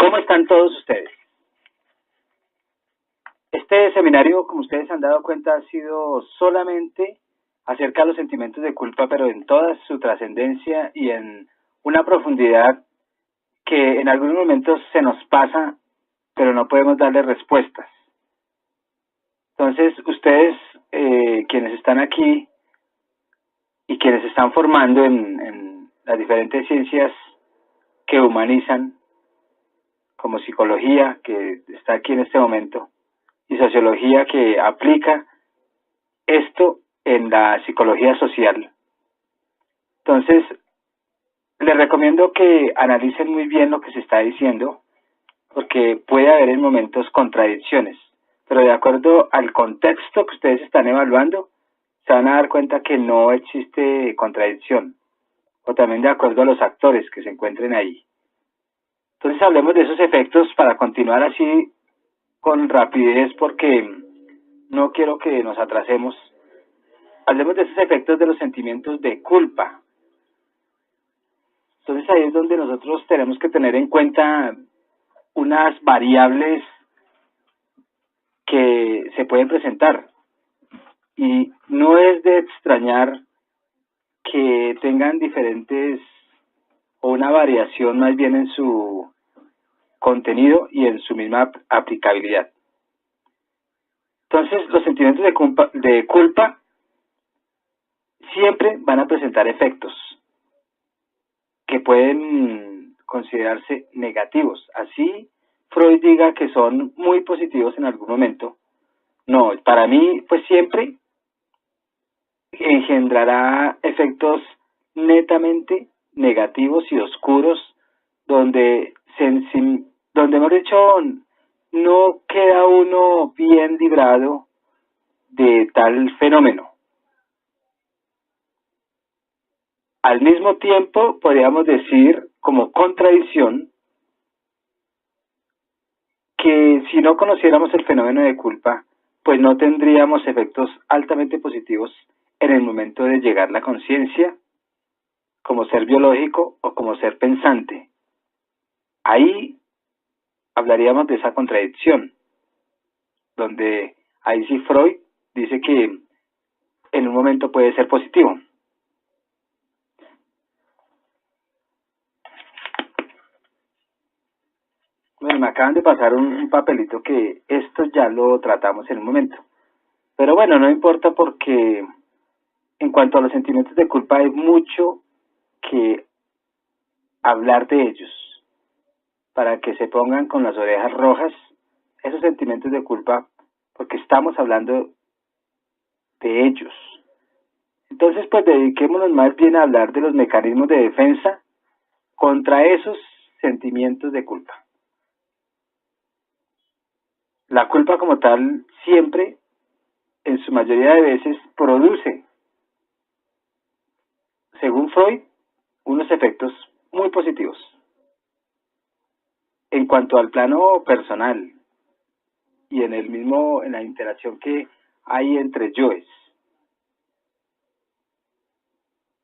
¿Cómo están todos ustedes? Este seminario, como ustedes se han dado cuenta, ha sido solamente acerca de los sentimientos de culpa, pero en toda su trascendencia y en una profundidad que en algunos momentos se nos pasa, pero no podemos darle respuestas. Entonces, ustedes, quienes están aquí y quienes se están formando en las diferentes ciencias que humanizan, como psicología, que está aquí en este momento, y sociología, que aplica esto en la psicología social. Entonces, les recomiendo que analicen muy bien lo que se está diciendo, porque puede haber en momentos contradicciones, pero de acuerdo al contexto que ustedes están evaluando, se van a dar cuenta que no existe contradicción, o también de acuerdo a los actores que se encuentren ahí. Entonces hablemos de esos efectos para continuar así con rapidez, porque no quiero que nos atrasemos. Hablemos de esos efectos de los sentimientos de culpa. Entonces ahí es donde nosotros tenemos que tener en cuenta unas variables que se pueden presentar. Y no es de extrañar que tengan diferentes o una variación más bien en su contenido y en su misma aplicabilidad. Entonces, los sentimientos de culpa siempre van a presentar efectos que pueden considerarse negativos. Así Freud diga que son muy positivos en algún momento. No, para mí, pues siempre engendrará efectos netamente negativos y oscuros, donde hemos dicho, no queda uno bien librado de tal fenómeno. Al mismo tiempo, podríamos decir, como contradicción, que si no conociéramos el fenómeno de culpa, pues no tendríamos efectos altamente positivos en el momento de llegar a la conciencia, como ser biológico o como ser pensante. Ahí hablaríamos de esa contradicción, donde ahí sí Freud dice que en un momento puede ser positivo. Bueno, me acaban de pasar un papelito que esto ya lo tratamos en un momento. Pero bueno, no importa, porque en cuanto a los sentimientos de culpa hay mucho que hablar de ellos, para que se pongan con las orejas rojas esos sentimientos de culpa, porque estamos hablando de ellos. Entonces, pues dediquémonos más bien a hablar de los mecanismos de defensa contra esos sentimientos de culpa. La culpa como tal siempre, en su mayoría de veces, produce, según Freud, unos efectos muy positivos. En cuanto al plano personal y en la interacción que hay entre yoes.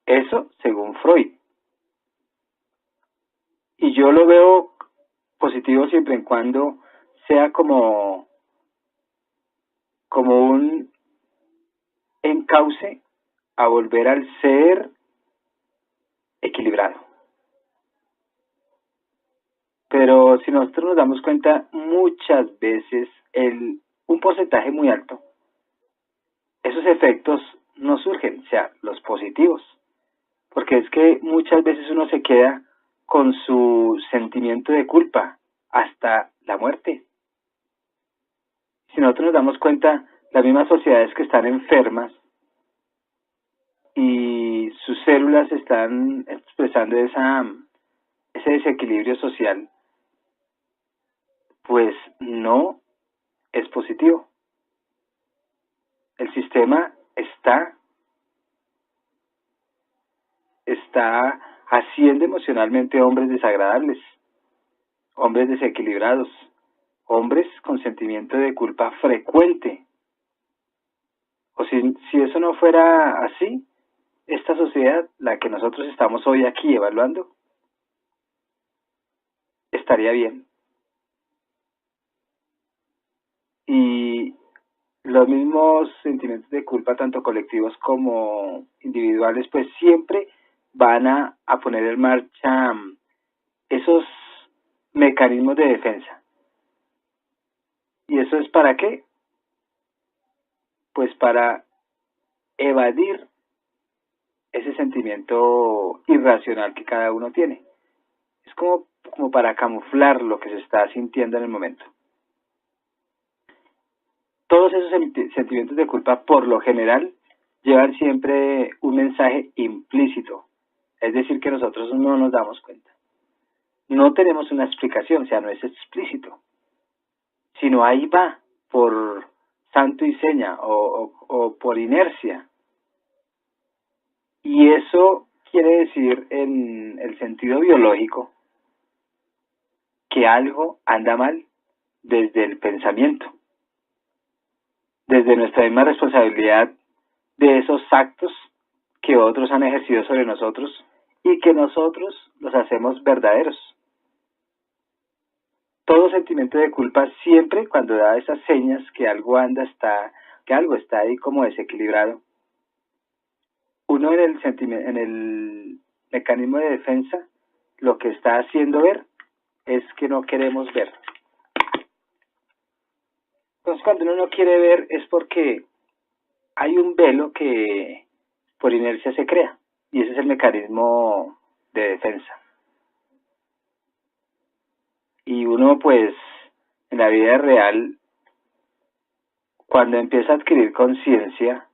Eso según Freud. Y yo lo veo positivo siempre en cuando sea como un encauce a volver al ser equilibrado. Pero si nosotros nos damos cuenta, muchas veces un porcentaje muy alto, esos efectos no surgen, o sea, los positivos. Porque es que muchas veces uno se queda con su sentimiento de culpa hasta la muerte. Si nosotros nos damos cuenta, las mismas sociedades que están enfermas y sus células están expresando ese desequilibrio social, pues no es positivo. El sistema está haciendo emocionalmente hombres desagradables, hombres desequilibrados, hombres con sentimiento de culpa frecuente. O si eso no fuera así, esta sociedad, la que nosotros estamos hoy aquí evaluando, estaría bien. Y los mismos sentimientos de culpa, tanto colectivos como individuales, pues siempre van a poner en marcha esos mecanismos de defensa. ¿Y eso es para qué? Pues para evadir ese sentimiento irracional que cada uno tiene. Es como para camuflar lo que se está sintiendo en el momento. Todos esos sentimientos de culpa, por lo general, llevan siempre un mensaje implícito. Es decir, que nosotros no nos damos cuenta. No tenemos una explicación, o sea, no es explícito. Sino ahí va, por santo y seña, o por inercia. Y eso quiere decir, en el sentido biológico, que algo anda mal desde el pensamiento, desde nuestra misma responsabilidad de esos actos que otros han ejercido sobre nosotros y que nosotros los hacemos verdaderos. Todo sentimiento de culpa siempre, cuando da esas señas que algo que algo está ahí como desequilibrado, uno en el mecanismo de defensa lo que está haciendo ver es que no queremos ver. Entonces, cuando uno no quiere ver es porque hay un velo que por inercia se crea, y ese es el mecanismo de defensa. Y uno, pues, en la vida real, cuando empieza a adquirir conciencia,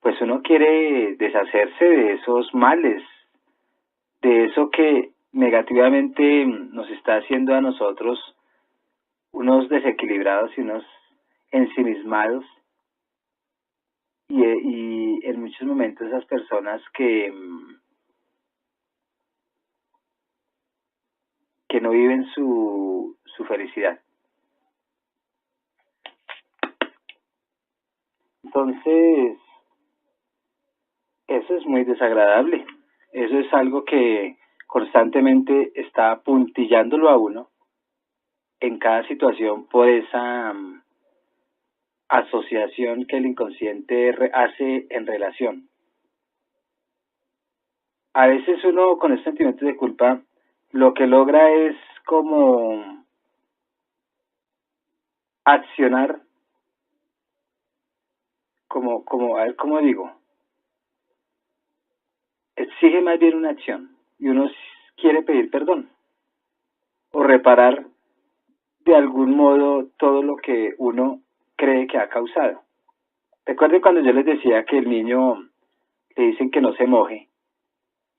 pues uno quiere deshacerse de esos males, de eso que negativamente nos está haciendo a nosotros unos desequilibrados y unos ensimismados, y en muchos momentos esas personas que no viven su felicidad. Entonces, eso es muy desagradable. Eso es algo que constantemente está puntillándolo a uno en cada situación por esa asociación que el inconsciente hace en relación. A veces uno con este sentimiento de culpa lo que logra es como accionar, a ver cómo digo, exige más bien una acción y uno quiere pedir perdón o reparar de algún modo todo lo que uno cree que ha causado. Recuerden cuando yo les decía que el niño le dicen que no se moje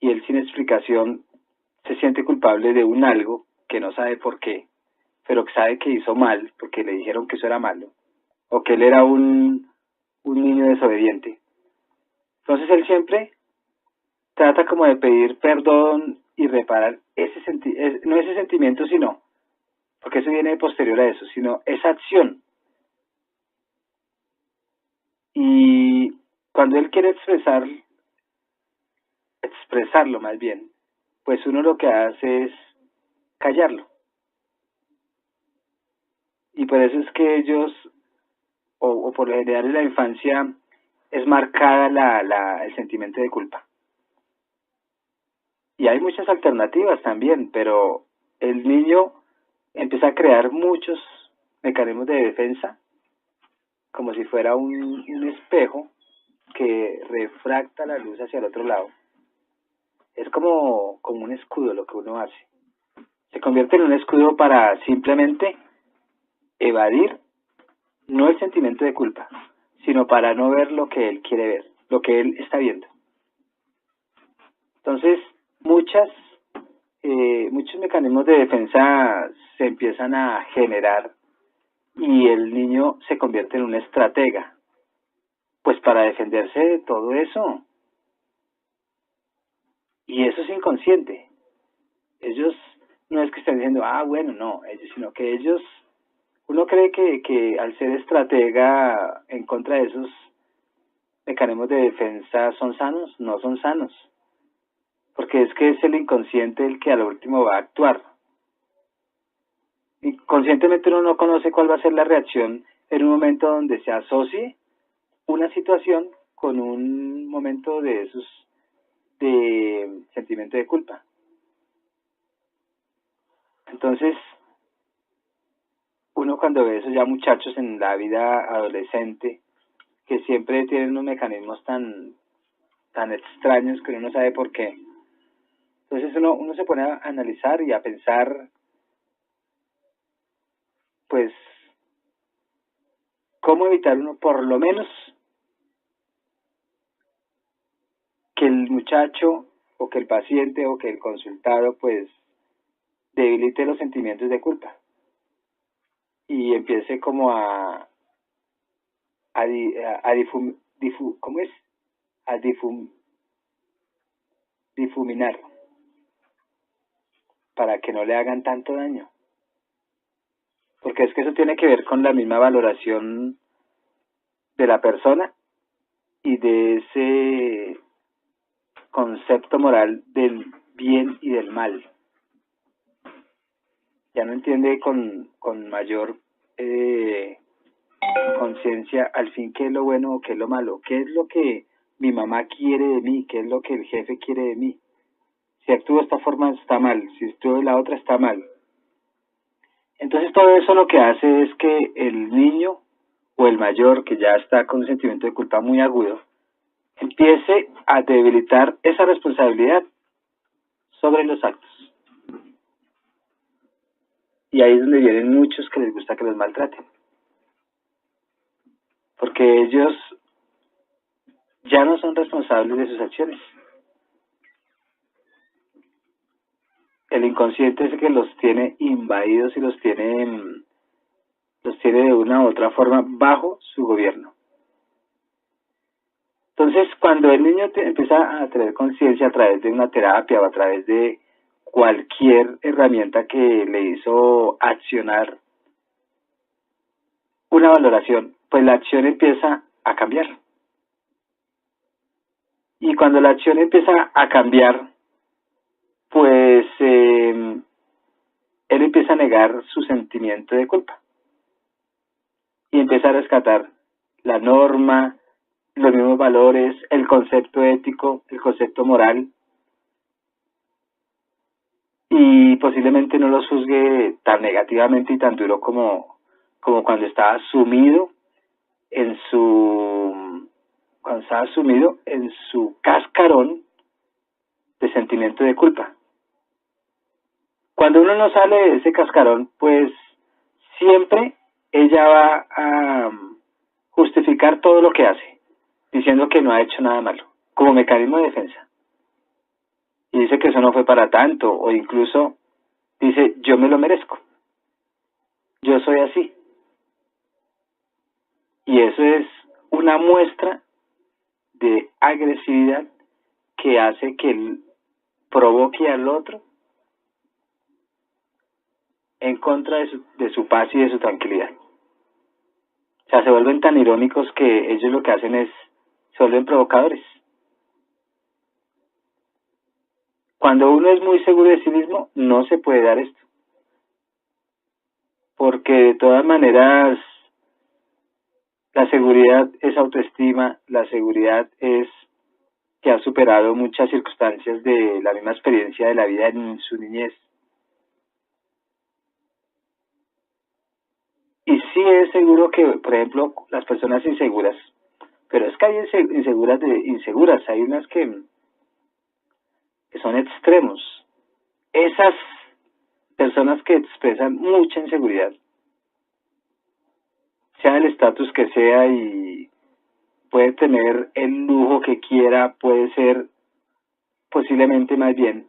y él sin explicación se siente culpable de un algo que no sabe por qué, pero que sabe que hizo mal porque le dijeron que eso era malo o que él era un niño desobediente. Entonces él siempre trata como de pedir perdón y reparar no ese sentimiento, sino, porque eso viene posterior a eso, sino esa acción. Y cuando él quiere expresarlo más bien, pues uno lo que hace es callarlo. Y por eso es que ellos, o por lo general en la infancia, es marcada el sentimiento de culpa. Y hay muchas alternativas también, pero el niño empieza a crear muchos mecanismos de defensa, como si fuera un espejo que refracta la luz hacia el otro lado. Es como un escudo lo que uno hace. Se convierte en un escudo para simplemente evadir, no el sentimiento de culpa, sino para no ver lo que él quiere ver, lo que él está viendo. Entonces, muchos mecanismos de defensa se empiezan a generar y el niño se convierte en un estratega, pues para defenderse de todo eso. Y eso es inconsciente. Ellos no es que estén diciendo, bueno, no, sino que ellos, uno cree que al ser estratega en contra de esos mecanismos de defensa son sanos, no son sanos. Porque es que es el inconsciente el que al último va a actuar. Y conscientemente uno no conoce cuál va a ser la reacción en un momento donde se asocie una situación con un momento de esos de sentimiento de culpa. Entonces, uno cuando ve esos ya muchachos en la vida adolescente, que siempre tienen unos mecanismos tan extraños que uno no sabe por qué, entonces uno se pone a analizar y a pensar, pues, cómo evitar uno, por lo menos, que el muchacho o que el paciente o que el consultado, pues, debilite los sentimientos de culpa y empiece como a ¿cómo es? A difuminar para que no le hagan tanto daño. Porque es que eso tiene que ver con la misma valoración de la persona y de ese concepto moral del bien y del mal. Ya no entiende con mayor conciencia al fin qué es lo bueno o qué es lo malo, qué es lo que mi mamá quiere de mí, qué es lo que el jefe quiere de mí. Si actúo de esta forma está mal, si actúo de la otra está mal. Entonces todo eso lo que hace es que el niño o el mayor que ya está con un sentimiento de culpa muy agudo empiece a debilitar esa responsabilidad sobre los actos. Y ahí es donde vienen muchos que les gusta que los maltraten. Porque ellos ya no son responsables de sus acciones. El inconsciente es el que los tiene invadidos y los tiene de una u otra forma bajo su gobierno. Entonces, cuando el niño empieza a tener conciencia a través de una terapia o a través de cualquier herramienta que le hizo accionar una valoración, pues la acción empieza a cambiar. Y cuando la acción empieza a cambiar, pues él empieza a negar su sentimiento de culpa y empieza a rescatar la norma, los mismos valores, el concepto ético, el concepto moral, y posiblemente no los juzgue tan negativamente y tan duro como cuando estaba sumido en su cascarón de sentimiento de culpa. Cuando uno no sale de ese cascarón, pues siempre ella va a justificar todo lo que hace, diciendo que no ha hecho nada malo, como mecanismo de defensa. Y dice que eso no fue para tanto, o incluso dice, yo me lo merezco, yo soy así. Y eso es una muestra de agresividad que hace que él provoque al otro en contra de su paz y de su tranquilidad. O sea, se vuelven tan irónicos que ellos lo que hacen es, se vuelven provocadores. Cuando uno es muy seguro de sí mismo, no se puede dar esto. Porque de todas maneras, la seguridad es autoestima, la seguridad es que ha superado muchas circunstancias de la misma experiencia de la vida en su niñez. Y sí es seguro que, por ejemplo, las personas inseguras, pero es que hay inseguras, hay unas que son extremos. Esas personas que expresan mucha inseguridad, sea el estatus que sea y puede tener el lujo que quiera, puede ser posiblemente más bien,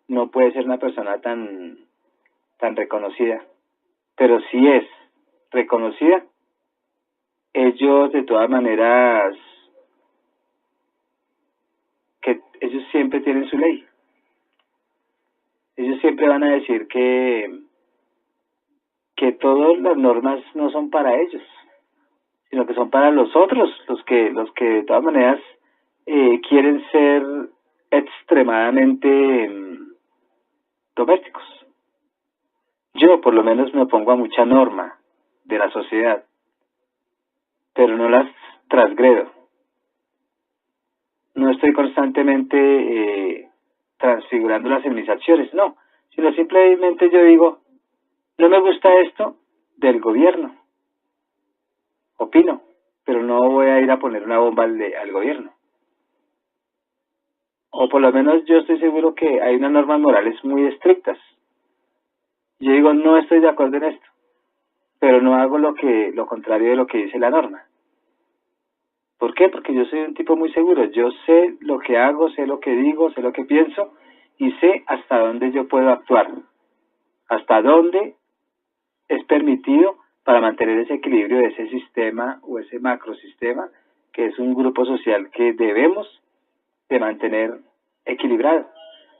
no puede ser una persona tan reconocida, pero si es reconocida, ellos de todas maneras, que ellos siempre tienen su ley. Ellos siempre van a decir que todas las normas no son para ellos, sino que son para los otros, los que de todas maneras quieren ser extremadamente domésticos. Yo por lo menos me opongo a mucha norma de la sociedad, pero no las transgredo. No estoy constantemente transfigurándolas en mis acciones, no, sino simplemente yo digo, no me gusta esto del gobierno, opino, pero no voy a ir a poner una bomba al gobierno. O por lo menos yo estoy seguro que hay unas normas morales muy estrictas. Yo digo, no estoy de acuerdo en esto, pero no hago lo contrario de lo que dice la norma. ¿Por qué? Porque yo soy un tipo muy seguro. Yo sé lo que hago, sé lo que digo, sé lo que pienso y sé hasta dónde yo puedo actuar. Hasta dónde es permitido para mantener ese equilibrio de ese sistema o ese macrosistema que es un grupo social que debemos de mantener equilibrado.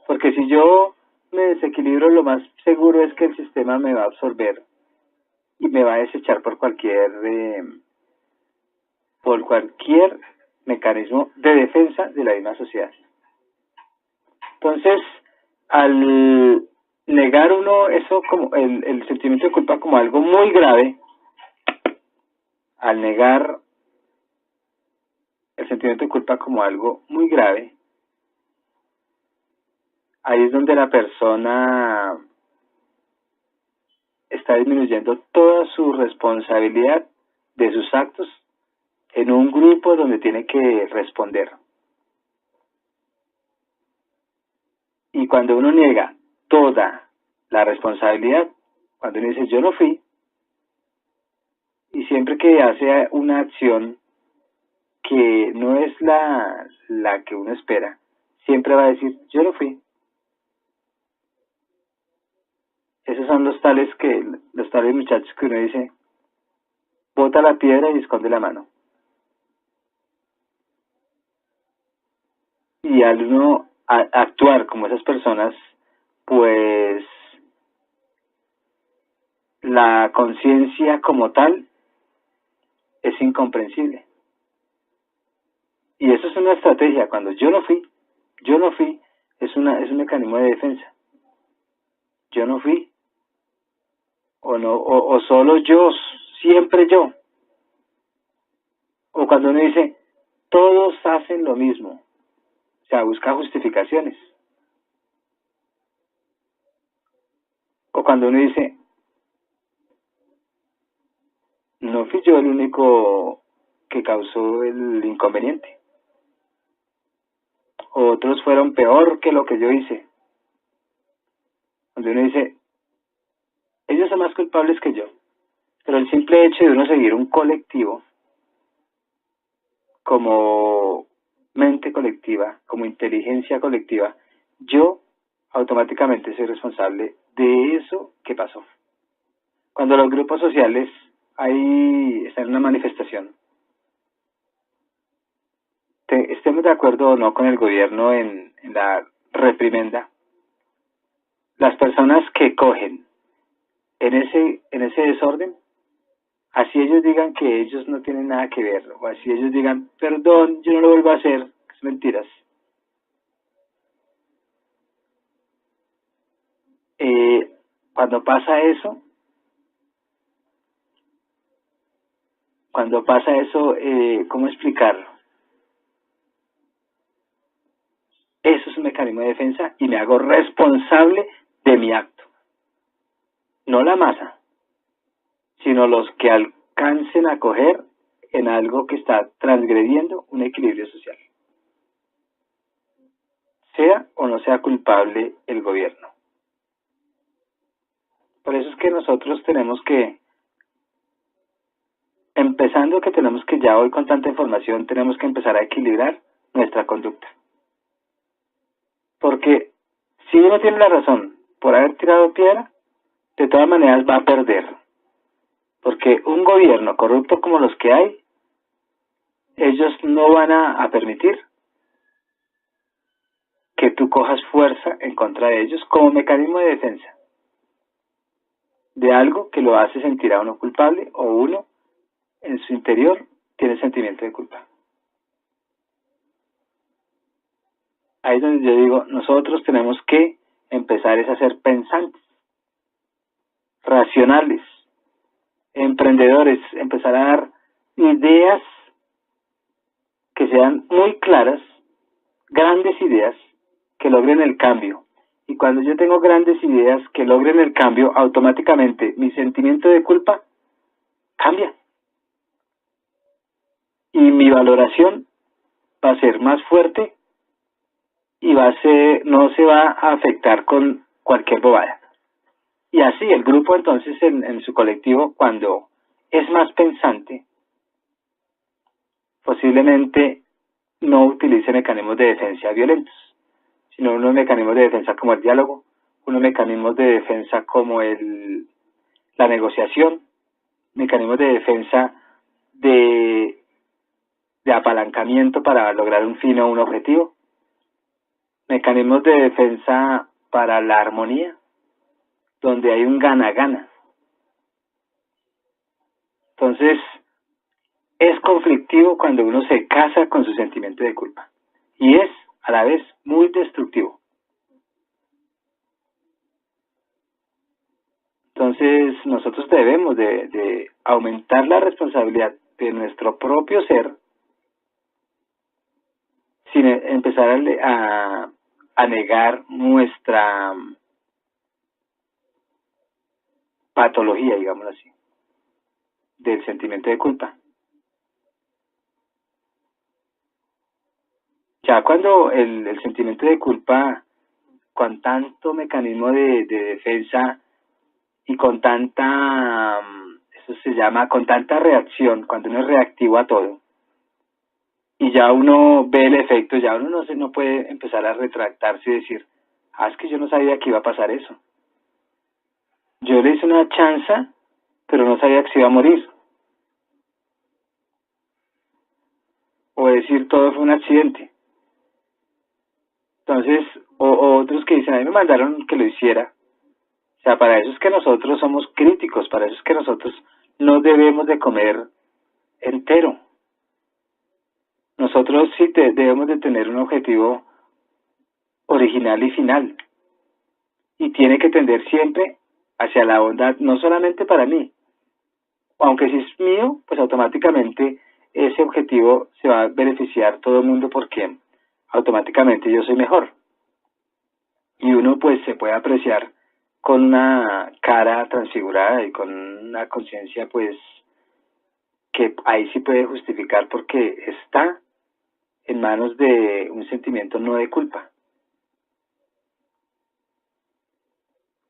Porque si yo me desequilibro, lo más seguro es que el sistema me va a absorber y me va a desechar por cualquier mecanismo de defensa de la misma sociedad. Entonces, al negar uno eso como el sentimiento de culpa como algo muy grave, al negar el sentimiento de culpa como algo muy grave, ahí es donde la persona está disminuyendo toda su responsabilidad de sus actos en un grupo donde tiene que responder. Y cuando uno niega toda la responsabilidad, cuando uno dice yo no fui, y siempre que hace una acción que no es la que uno espera, siempre va a decir yo no fui. Esos son los tales muchachos que uno dice, bota la piedra y esconde la mano. Y al uno actuar como esas personas, pues la conciencia como tal es incomprensible. Y eso es una estrategia. Cuando yo no fui, es un mecanismo de defensa. Yo no fui, o solo yo, siempre yo. O cuando uno dice, todos hacen lo mismo, o sea, busca justificaciones. O cuando uno dice, no fui yo el único que causó el inconveniente. Otros fueron peor que lo que yo hice. Cuando uno dice, ellos son más culpables que yo. Pero el simple hecho de uno seguir un colectivo como mente colectiva, como inteligencia colectiva, yo automáticamente soy responsable de eso que pasó. Cuando los grupos sociales están en una manifestación, estemos de acuerdo o no con el gobierno en la reprimenda, las personas que cogen en ese desorden, así ellos digan que ellos no tienen nada que ver, o así ellos digan, perdón, yo no lo vuelvo a hacer, es mentiras. Cuando pasa eso, ¿cómo explicarlo? Eso es un mecanismo de defensa y me hago responsable de mi acto. No la masa, sino los que alcancen a coger en algo que está transgrediendo un equilibrio social. Sea o no sea culpable el gobierno. Por eso es que nosotros tenemos que, empezando que tenemos que ya hoy con tanta información, tenemos que empezar a equilibrar nuestra conducta. Porque si uno tiene la razón por haber tirado piedra, de todas maneras va a perder. Porque un gobierno corrupto como los que hay, ellos no van a permitir que tú cojas fuerza en contra de ellos como mecanismo de defensa de algo que lo hace sentir a uno culpable o uno en su interior tiene sentimiento de culpa. Ahí es donde yo digo, nosotros tenemos que empezar a ser pensantes, racionales, emprendedores, empezar a dar ideas que sean muy claras, grandes ideas que logren el cambio. Y cuando yo tengo grandes ideas que logren el cambio, automáticamente mi sentimiento de culpa cambia. Y mi valoración va a ser más fuerte y no se va a afectar con cualquier bobada. Y así el grupo entonces en su colectivo, cuando es más pensante, posiblemente no utilice mecanismos de defensa violentos, sino unos mecanismos de defensa como el diálogo, unos mecanismos de defensa como la negociación, mecanismos de defensa de apalancamiento para lograr un fin o un objetivo, mecanismos de defensa para la armonía, donde hay un gana-gana. Entonces, es conflictivo cuando uno se casa con su sentimiento de culpa. Y es, a la vez, muy destructivo. Entonces, nosotros debemos de aumentar la responsabilidad de nuestro propio ser sin empezar a negar nuestra patología, digámoslo así, del sentimiento de culpa. Ya cuando el sentimiento de culpa, con tanto mecanismo de defensa y con tanta, eso se llama, con tanta reacción, cuando uno es reactivo a todo, y ya uno ve el efecto, ya uno no puede empezar a retractarse y decir, es que yo no sabía que iba a pasar eso. Yo le hice una chanza, pero no sabía que se iba a morir. O decir, todo fue un accidente. Entonces, o otros que dicen, a mí me mandaron que lo hiciera. O sea, para eso es que nosotros somos críticos, para eso es que nosotros no debemos de comer entero. Nosotros sí debemos de tener un objetivo original y final. Y tiene que tender siempre hacia la bondad, no solamente para mí. Aunque si es mío, pues automáticamente ese objetivo se va a beneficiar todo el mundo porque automáticamente yo soy mejor. Y uno pues se puede apreciar con una cara transfigurada y con una conciencia pues que ahí sí puede justificar porque está en manos de un sentimiento no de culpa.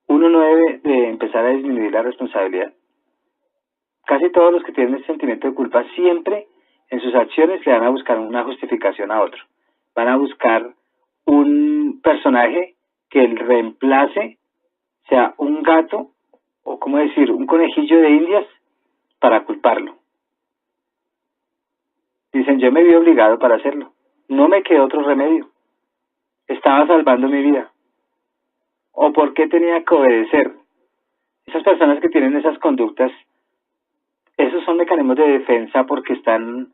Uno no debe de empezar a disminuir la responsabilidad. Casi todos los que tienen el sentimiento de culpa siempre en sus acciones le van a buscar una justificación a otro. Van a buscar un personaje que el reemplace, sea un gato o, como decir, un conejillo de indias para culparlo. Dicen, yo me vi obligado para hacerlo. No me quedó otro remedio. Estaba salvando mi vida. ¿O por qué tenía que obedecer? Esas personas que tienen esas conductas, esos son mecanismos de defensa porque están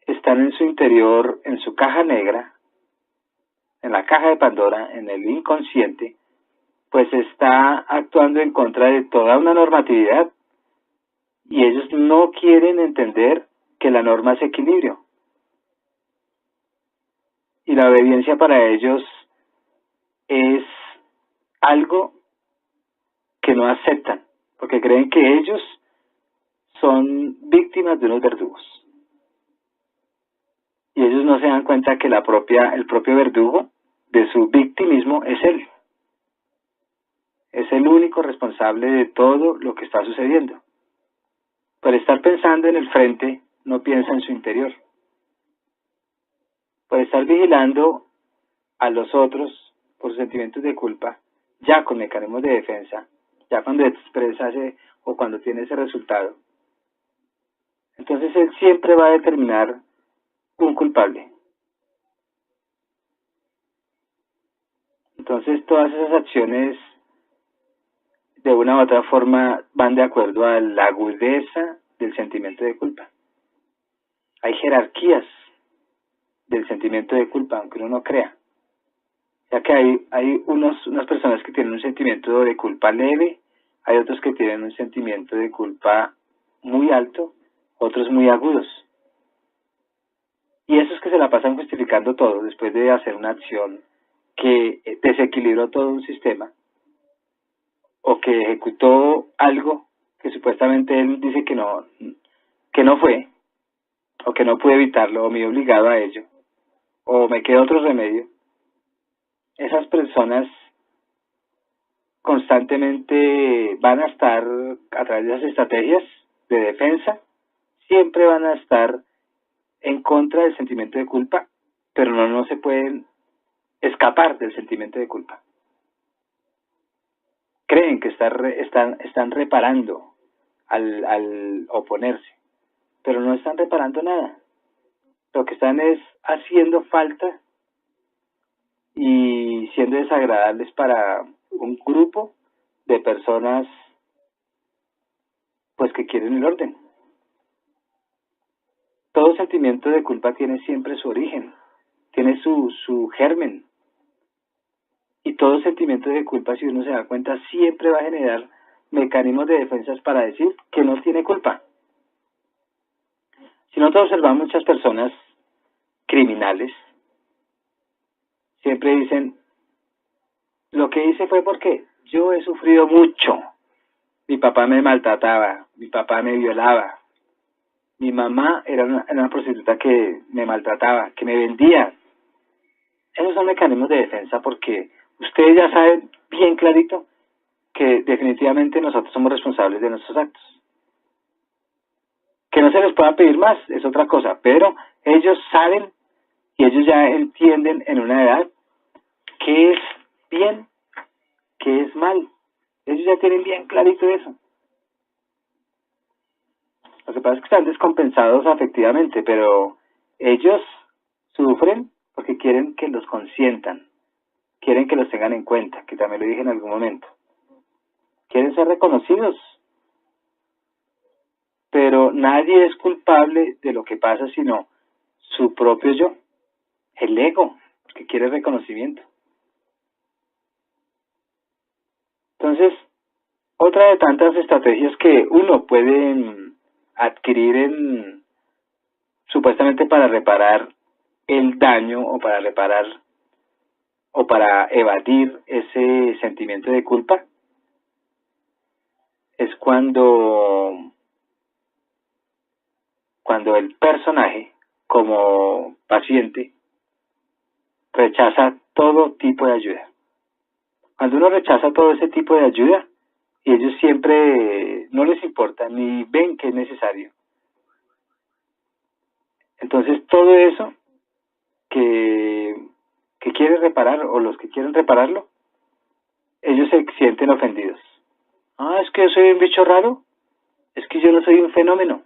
en su interior, en su caja negra, en la caja de Pandora, en el inconsciente, pues está actuando en contra de toda una normatividad y ellos no quieren entender que la norma es equilibrio. Y la obediencia para ellos es algo que no aceptan, porque creen que ellos son víctimas de unos verdugos. Y ellos no se dan cuenta que el propio verdugo de su victimismo es él. Es el único responsable de todo lo que está sucediendo. Por estar pensando en el frente, no piensa en su interior. Por estar vigilando a los otros por sentimientos de culpa, ya con mecanismos de defensa, ya cuando expresa o cuando tiene ese resultado, entonces él siempre va a determinar un culpable. Entonces todas esas acciones de una u otra forma van de acuerdo a la agudeza del sentimiento de culpa. Hay jerarquías del sentimiento de culpa, aunque uno no crea. Ya que hay unas personas que tienen un sentimiento de culpa leve, hay otros que tienen un sentimiento de culpa muy alto otros muy agudos. Y esos que se la pasan justificando todo después de hacer una acción que desequilibró todo un sistema o que ejecutó algo que supuestamente él dice que no fue, o que no pude evitarlo, o me he obligado a ello, o me queda otro remedio. Esas personas constantemente van a estar, a través de esas estrategias de defensa, siempre van a estar en contra del sentimiento de culpa, pero no se pueden escapar del sentimiento de culpa. Creen que están reparando al oponerse, pero no están reparando nada. Lo que están es haciendo falta y siendo desagradables para un grupo de personas pues que quieren el orden. Todo sentimiento de culpa tiene siempre su origen, tiene su germen. Y todo sentimiento de culpa, si uno se da cuenta, siempre va a generar mecanismos de defensas para decir que no tiene culpa. Si nosotros observamos muchas personas criminales, siempre dicen, lo que hice fue porque yo he sufrido mucho. Mi papá me maltrataba, mi papá me violaba, mi mamá era una prostituta que me maltrataba, que me vendía. Esos son mecanismos de defensa porque ustedes ya saben bien clarito que definitivamente nosotros somos responsables de nuestros actos. Que no se les pueda pedir más es otra cosa, pero ellos saben y ellos ya entienden en una edad qué es bien, qué es mal. Ellos ya tienen bien clarito eso. Lo que pasa es que están descompensados afectivamente, pero ellos sufren porque quieren que los consientan, quieren que los tengan en cuenta, que también lo dije en algún momento. Quieren ser reconocidos, pero nadie es culpable de lo que pasa sino su propio yo, el ego, que quiere reconocimiento. Entonces, otra de tantas estrategias que uno puede adquirir supuestamente para reparar el daño o para reparar o para evadir ese sentimiento de culpa es cuando el personaje como paciente rechaza todo tipo de ayuda. Cuando uno rechaza todo ese tipo de ayuda y ellos siempre no les importa ni ven que es necesario, entonces todo eso que quiere reparar o los que quieren repararlo, ellos se sienten ofendidos. Ah, es que yo soy un bicho raro, es que yo no soy un fenómeno.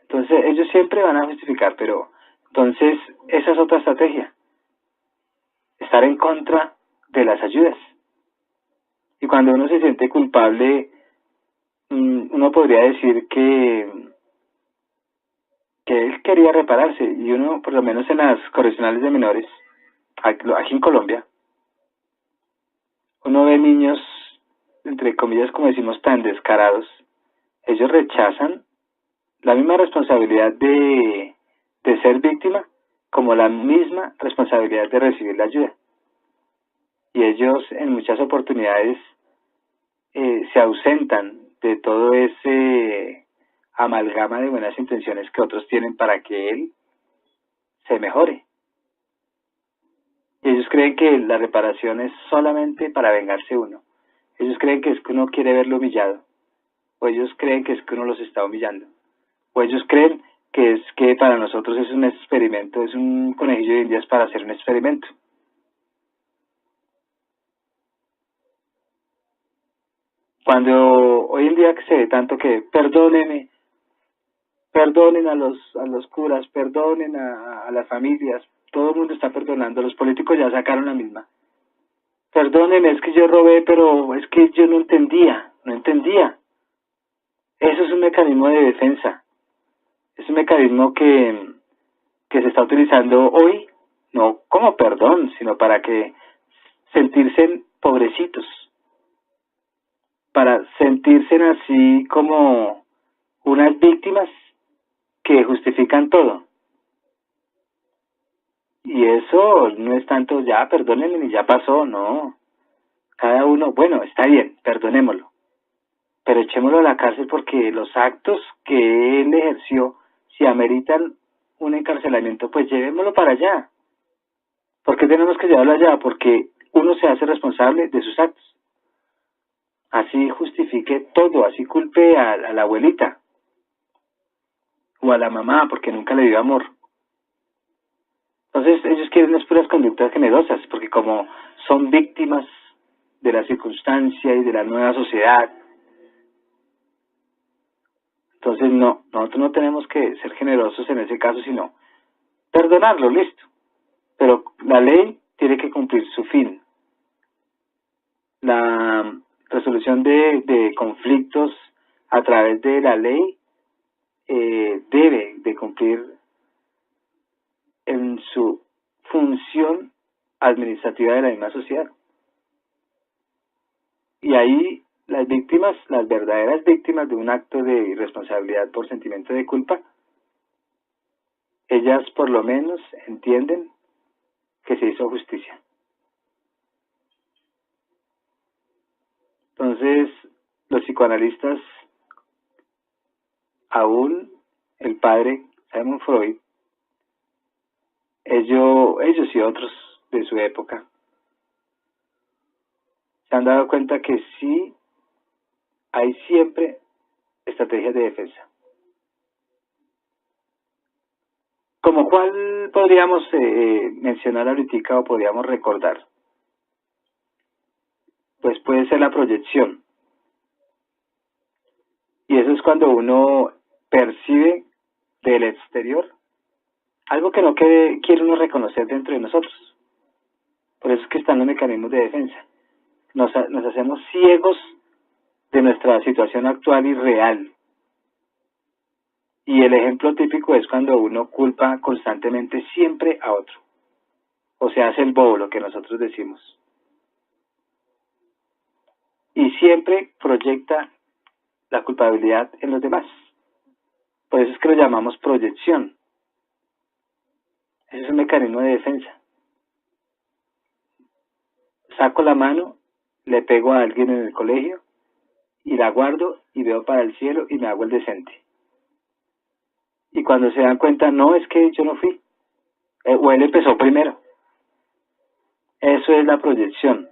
Entonces ellos siempre van a justificar, pero entonces esa es otra estrategia, estar en contra de las ayudas. Y cuando uno se siente culpable, uno podría decir que él quería repararse, y uno, por lo menos en las correccionales de menores, aquí en Colombia, uno ve niños, entre comillas, como decimos, tan descarados. Ellos rechazan la misma responsabilidad de ser víctima como la misma responsabilidad de recibir la ayuda. Y ellos en muchas oportunidades se ausentan de todo ese amalgama de buenas intenciones que otros tienen para que él se mejore. Y ellos creen que la reparación es solamente para vengarse uno. Ellos creen que es que uno quiere verlo humillado. O ellos creen que es que uno los está humillando. O ellos creen que es que para nosotros es un experimento, es un conejillo de indias para hacer un experimento. Cuando hoy en día que se ve tanto que perdonen a los curas, perdonen a las familias, todo el mundo está perdonando, los políticos ya sacaron la misma. Perdónenme, es que yo robé, pero es que yo no entendía. Eso es un mecanismo de defensa. Es un mecanismo que se está utilizando hoy, no como perdón, sino para que sentirse pobrecitos, para sentirse así como unas víctimas que justifican todo. Y eso no es tanto, ya, perdónenme, ya pasó, no. Cada uno, bueno, está bien, perdonémoslo, pero echémoslo a la cárcel porque los actos que él ejerció, si ameritan un encarcelamiento, pues llevémoslo para allá. ¿Por qué tenemos que llevarlo allá? Porque uno se hace responsable de sus actos. Así justifique todo, así culpe a la abuelita o a la mamá porque nunca le dio amor. Entonces ellos quieren las puras conductas generosas, porque como son víctimas de la circunstancia y de la nueva sociedad, entonces no, nosotros no tenemos que ser generosos en ese caso, sino perdonarlo, listo. Pero la ley tiene que cumplir su fin. La resolución de conflictos a través de la ley debe de cumplir en su función administrativa de la misma sociedad. Y ahí las víctimas, las verdaderas víctimas de un acto de irresponsabilidad por sentimiento de culpa, ellas por lo menos entienden que se hizo justicia. Entonces, los psicoanalistas, aún el padre Sigmund Freud, ellos y otros de su época, se han dado cuenta que sí hay siempre estrategias de defensa. ¿Como cuál podríamos mencionar ahorita o podríamos recordar? Pues puede ser la proyección. Y eso es cuando uno percibe del exterior algo que no quiere uno reconocer dentro de nosotros. Por eso es que están los mecanismos de defensa. Nos hacemos ciegos de nuestra situación actual y real. Y el ejemplo típico es cuando uno culpa constantemente siempre a otro. O sea, hace el bobo, lo que nosotros decimos. Y siempre proyecta la culpabilidad en los demás. Por eso es que lo llamamos proyección. Ese es un mecanismo de defensa. Saco la mano, le pego a alguien en el colegio y la guardo y veo para el cielo y me hago el decente. Y cuando se dan cuenta, no, es que yo no fui. O él empezó primero. Eso es la proyección.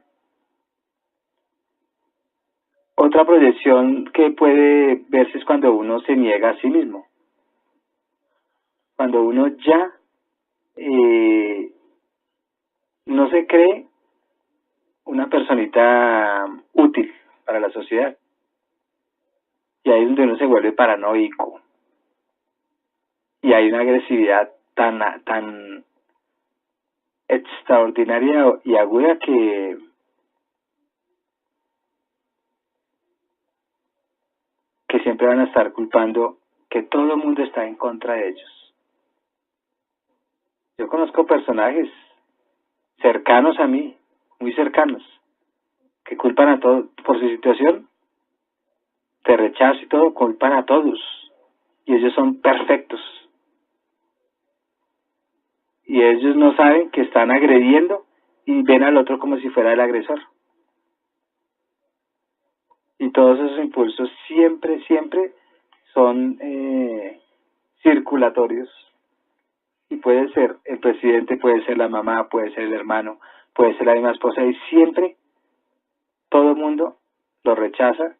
Otra proyección que puede verse es cuando uno se niega a sí mismo. Cuando uno ya no se cree una personita útil para la sociedad. Y ahí es donde uno se vuelve paranoico. Y hay una agresividad tan extraordinaria y aguda que siempre van a estar culpando que todo el mundo está en contra de ellos. Yo conozco personajes cercanos a mí, muy cercanos, que culpan a todos por su situación, de rechazo y todo, culpan a todos. Y ellos son perfectos. Y ellos no saben que están agrediendo y ven al otro como si fuera el agresor. Y todos esos impulsos siempre son circulatorios. Y puede ser el presidente, puede ser la mamá, puede ser el hermano, puede ser la misma esposa, y siempre todo el mundo lo rechaza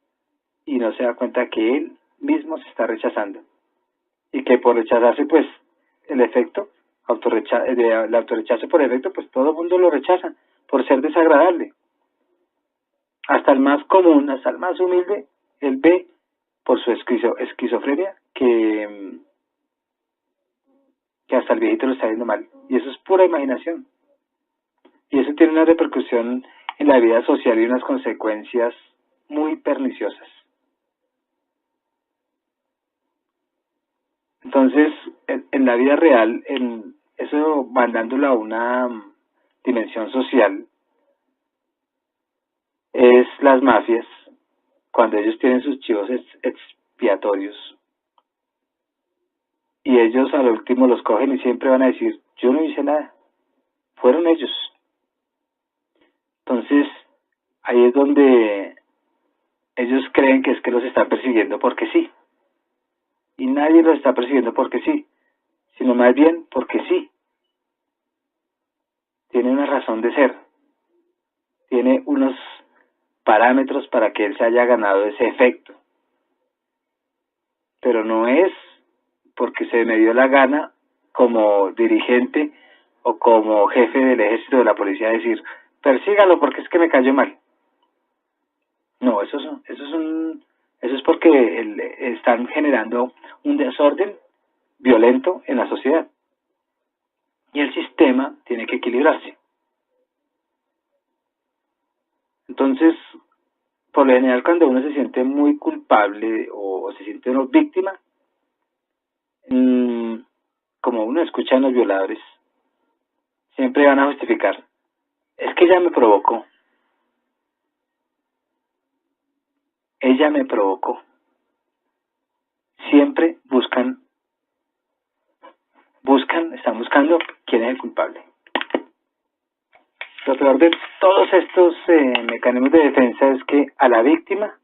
y no se da cuenta que él mismo se está rechazando. Y que por rechazarse, pues, el efecto, el autorrechazo por efecto, pues todo el mundo lo rechaza, por ser desagradable. Hasta el más común, hasta el más humilde, él ve por su esquizofrenia que hasta el viejito lo está viendo mal. Y eso es pura imaginación. Y eso tiene una repercusión en la vida social y unas consecuencias muy perniciosas. Entonces, en la vida real, eso mandándolo a una dimensión social, es las mafias, cuando ellos tienen sus chivos expiatorios, y ellos al último los cogen y siempre van a decir, yo no hice nada, fueron ellos. Entonces, ahí es donde ellos creen que es que los están persiguiendo porque sí, y nadie los está persiguiendo porque sí, sino más bien porque sí. Tiene una razón de ser, tiene unos parámetros para que él se haya ganado ese efecto, pero no es porque se me dio la gana como dirigente o como jefe del ejército de la policía decir, persígalo porque es que me cayó mal. No, eso es porque están generando un desorden violento en la sociedad y el sistema tiene que equilibrarse. Entonces, por lo general, cuando uno se siente muy culpable o se siente uno víctima, como uno escucha a los violadores, siempre van a justificar, es que ella me provocó. Siempre están buscando quién es el culpable. Lo peor de todos estos mecanismos de defensa es que a la víctima,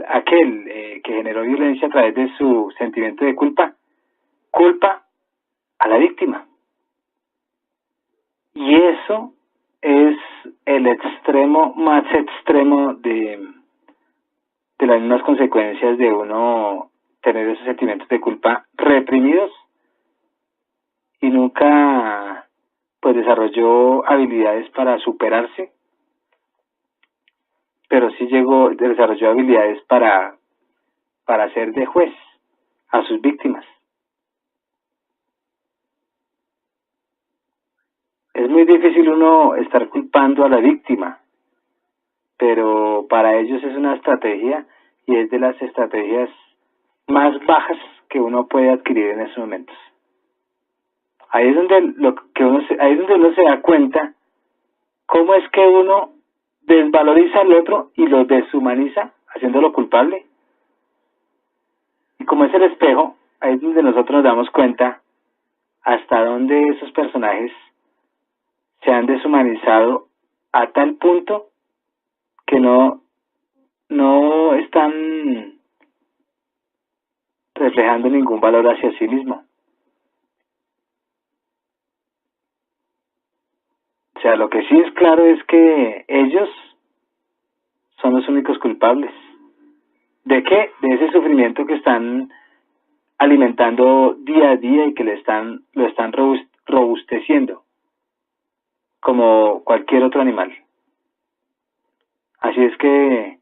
aquel que generó violencia a través de su sentimiento de culpa a la víctima. Y eso es el extremo más extremo de las mismas consecuencias de uno tener esos sentimientos de culpa reprimidos y nunca pues desarrolló habilidades para superarse, pero sí desarrolló habilidades para ser de juez a sus víctimas. Es muy difícil uno estar culpando a la víctima, pero para ellos es una estrategia y es de las estrategias más bajas que uno puede adquirir en esos momentos. Ahí es donde uno se da cuenta cómo es que uno desvaloriza al otro y lo deshumaniza haciéndolo culpable. Y como es el espejo, ahí es donde nosotros nos damos cuenta hasta dónde esos personajes se han deshumanizado a tal punto que no están reflejando ningún valor hacia sí mismo. O sea, lo que sí es claro es que ellos son los únicos culpables. ¿De qué? De ese sufrimiento que están alimentando día a día y que lo están robusteciendo como cualquier otro animal. Así es que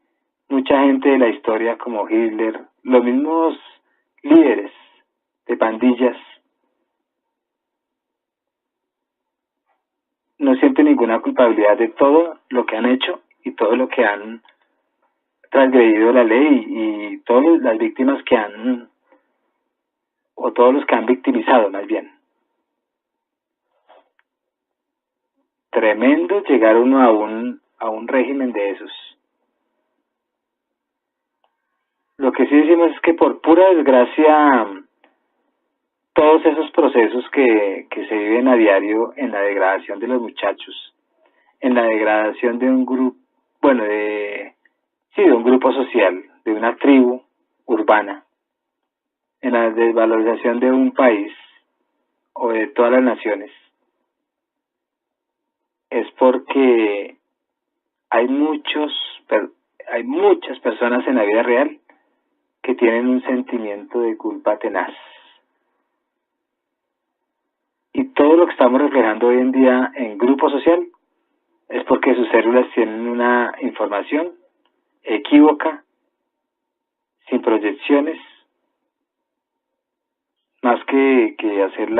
mucha gente de la historia como Hitler, los mismos líderes de pandillas, no sienten ninguna culpabilidad de todo lo que han hecho y todo lo que han transgredido la ley y todas las víctimas que han, o todos los que han victimizado más bien. Tremendo llegar uno a un régimen de esos. Lo que sí decimos es que por pura desgracia, todos esos procesos que se viven a diario en la degradación de los muchachos, en la degradación de un grupo, bueno, de un grupo social, de una tribu urbana, en la desvalorización de un país o de todas las naciones, es porque hay muchas personas en la vida real que tienen un sentimiento de culpa tenaz. Y todo lo que estamos reflejando hoy en día en grupo social es porque sus células tienen una información equívoca, sin proyecciones, más que hacer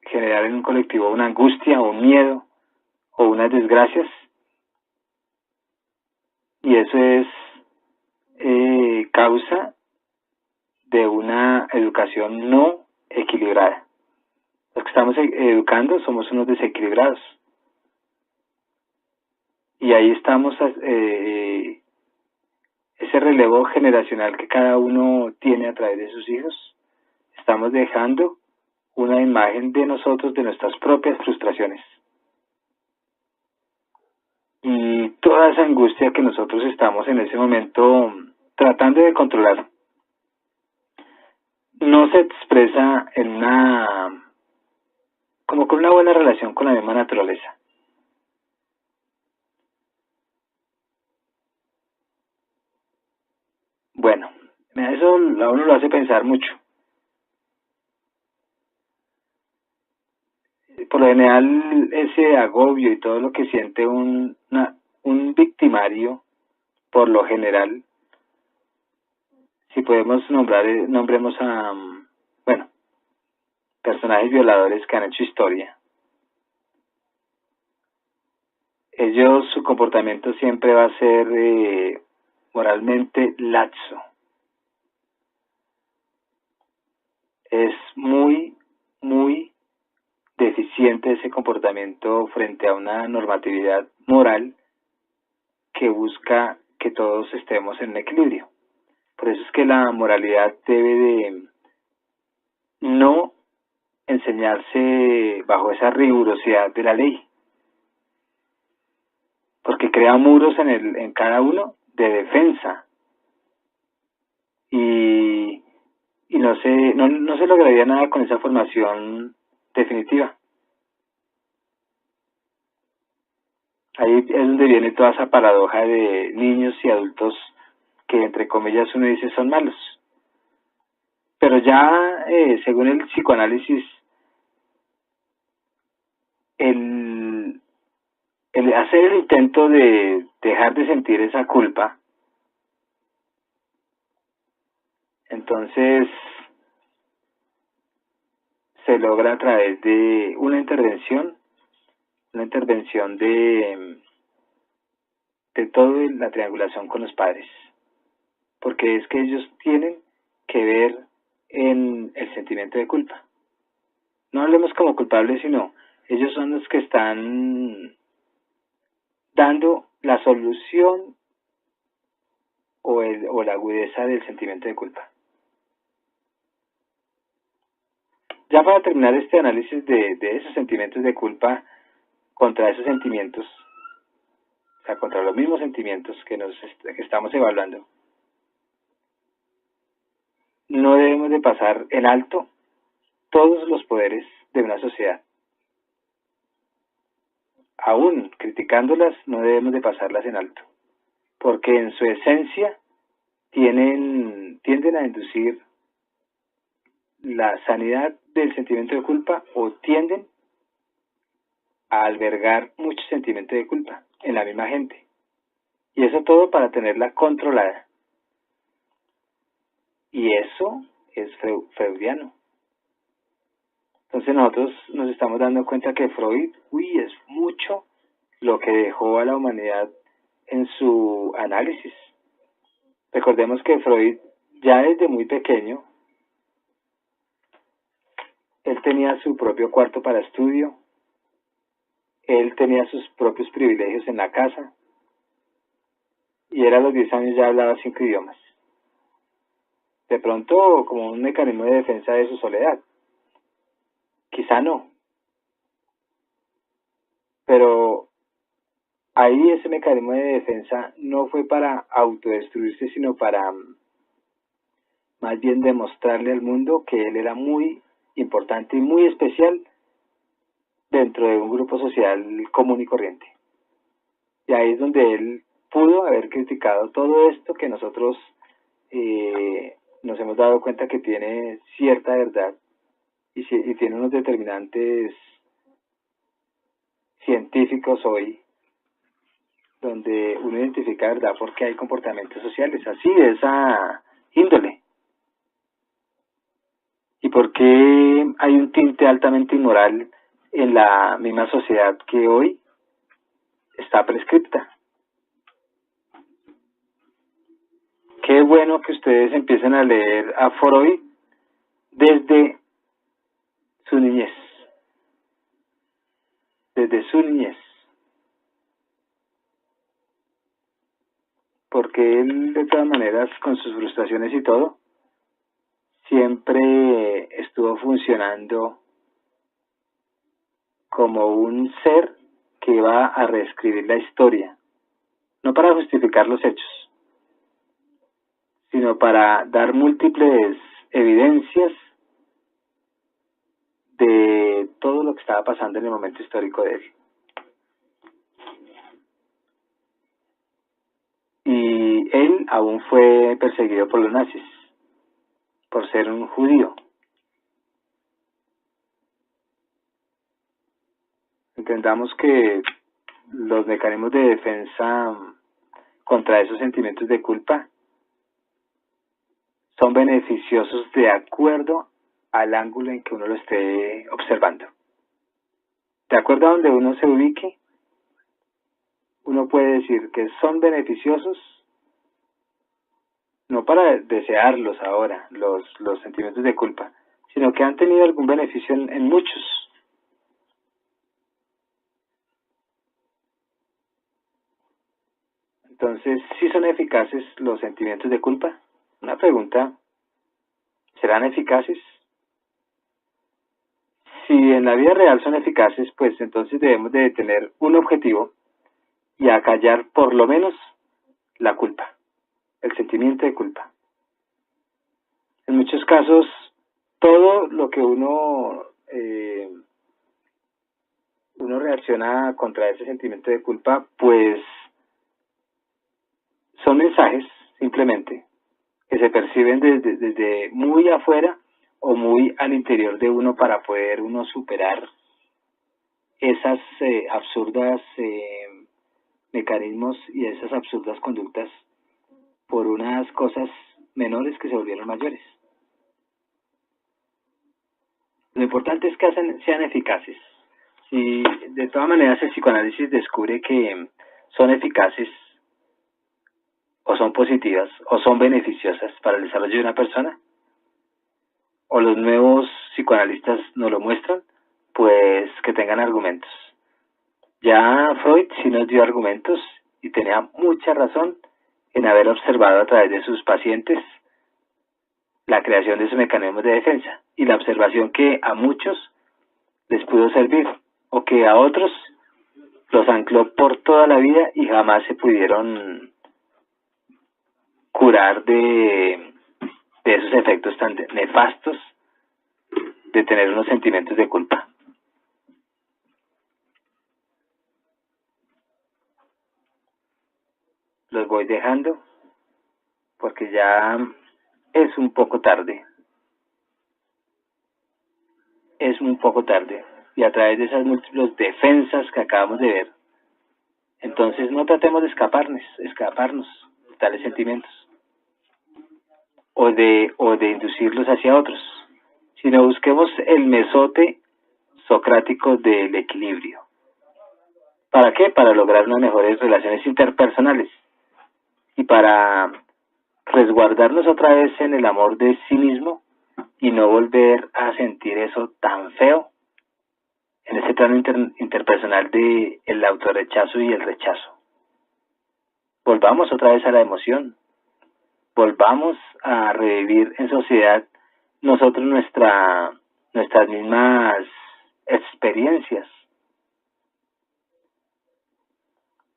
generar en un colectivo una angustia o un miedo o unas desgracias. Y eso es causa de una educación no equilibrada. Los que estamos educando somos unos desequilibrados. Y ahí estamos ese relevo generacional que cada uno tiene a través de sus hijos, estamos dejando una imagen de nosotros, de nuestras propias frustraciones. Y toda esa angustia que nosotros estamos en ese momento tratando de controlar, no se expresa en como con una buena relación con la misma naturaleza. Bueno, eso a uno lo hace pensar mucho. Por lo general, ese agobio y todo lo que siente un victimario, por lo general, si podemos nombrar, nombremos a, bueno, personajes violadores que han hecho historia. Ellos, su comportamiento siempre va a ser moralmente laxo. Es muy, muy deficiente ese comportamiento frente a una normatividad moral que busca que todos estemos en equilibrio. Por eso es que la moralidad debe de no enseñarse bajo esa rigurosidad de la ley, porque crea muros en cada uno de defensa y no se lograría nada con esa formación definitiva. Ahí es donde viene toda esa paradoja de niños y adultos que entre comillas uno dice son malos. Pero ya según el psicoanálisis, el hacer el intento de dejar de sentir esa culpa, entonces se logra a través de una intervención de todo la triangulación con los padres, porque es que ellos tienen que ver en el sentimiento de culpa. No hablemos como culpables, sino ellos son los que están dando la solución o la agudeza del sentimiento de culpa. Ya para terminar este análisis de esos sentimientos de culpa contra esos sentimientos, o sea, contra los mismos sentimientos que estamos evaluando, no debemos de pasar en alto todos los poderes de una sociedad. Aún criticándolas, no debemos de pasarlas en alto, porque en su esencia tienden a inducir la sanidad del sentimiento de culpa o tienden a albergar mucho sentimiento de culpa en la misma gente. Y eso todo para tenerla controlada. Y eso es freudiano. Entonces nosotros nos estamos dando cuenta que Freud, es mucho lo que dejó a la humanidad en su análisis. Recordemos que Freud ya desde muy pequeño, él tenía su propio cuarto para estudio, él tenía sus propios privilegios en la casa, y él a los 10 años ya hablaba 5 idiomas. De pronto como un mecanismo de defensa de su soledad. Quizá no. Pero ahí ese mecanismo de defensa no fue para autodestruirse, sino para más bien demostrarle al mundo que él era muy importante y muy especial dentro de un grupo social común y corriente. Y ahí es donde él pudo haber criticado todo esto que nosotros nos hemos dado cuenta que tiene cierta verdad y tiene unos determinantes científicos hoy, donde uno identifica verdad porque hay comportamientos sociales así de esa índole. ¿Y por qué hay un tinte altamente inmoral en la misma sociedad que hoy está prescripta? Qué bueno que ustedes empiecen a leer a Freud desde su niñez. Desde su niñez. Porque porque él de todas maneras con sus frustraciones y todo, siempre estuvo funcionando como un ser que iba a reescribir la historia, no para justificar los hechos, sino para dar múltiples evidencias de todo lo que estaba pasando en el momento histórico de él. Y él aún fue perseguido por los nazis, por ser un judío. Entendamos que los mecanismos de defensa contra esos sentimientos de culpa son beneficiosos de acuerdo al ángulo en que uno lo esté observando. De acuerdo a donde uno se ubique, uno puede decir que son beneficiosos, no para desearlos ahora, los sentimientos de culpa, sino que han tenido algún beneficio en muchos. Entonces, ¿sí son eficaces los sentimientos de culpa? Una pregunta, ¿serán eficaces? Si en la vida real son eficaces, pues entonces debemos de tener un objetivo y acallar por lo menos la culpa, el sentimiento de culpa. En muchos casos, todo lo que uno reacciona contra ese sentimiento de culpa, pues son mensajes simplemente que se perciben desde muy afuera o muy al interior de uno para poder uno superar esas absurdas mecanismos y esas absurdas conductas por unas cosas menores que se volvieron mayores. Lo importante es que sean eficaces. Si de todas maneras el psicoanálisis descubre que son eficaces o son positivas o son beneficiosas para el desarrollo de una persona, o los nuevos psicoanalistas nos lo muestran, pues que tengan argumentos. Ya Freud sí nos dio argumentos y tenía mucha razón en haber observado a través de sus pacientes la creación de sus mecanismos de defensa y la observación que a muchos les pudo servir o que a otros los ancló por toda la vida y jamás se pudieron curar de esos efectos tan nefastos de tener unos sentimientos de culpa. Los voy dejando porque ya es un poco tarde. Es un poco tarde. Y a través de esas múltiples defensas que acabamos de ver, entonces no tratemos de escaparnos de tales sentimientos o de inducirlos hacia otros, sino busquemos el mesote socrático del equilibrio. ¿Para qué? Para lograr unas mejores relaciones interpersonales y para resguardarnos otra vez en el amor de sí mismo y no volver a sentir eso tan feo en ese plano interpersonal de el autorrechazo y el rechazo. Volvamos otra vez a la emoción, volvamos a revivir en sociedad nosotros nuestras mismas experiencias,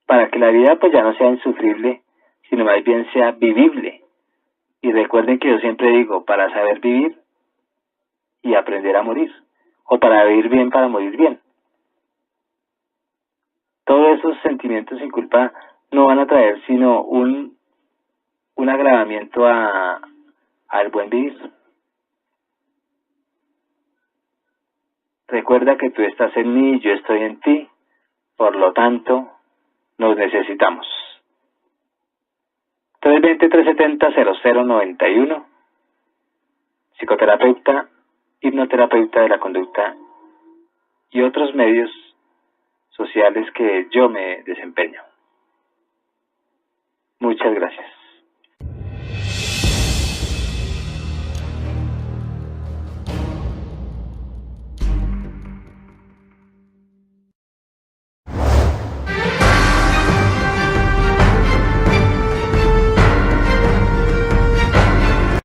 para que la vida pues ya no sea insufrible, sino más bien sea vivible. Y recuerden que yo siempre digo, para saber vivir y aprender a morir, o para vivir bien para morir bien. Todos esos sentimientos sin culpa no van a traer sino un agravamiento al buen vivir. Recuerda que tú estás en mí y yo estoy en ti, por lo tanto, nos necesitamos. 320-370-0091, psicoterapeuta, hipnoterapeuta de la conducta y otros medios sociales que yo me desempeño. Muchas gracias.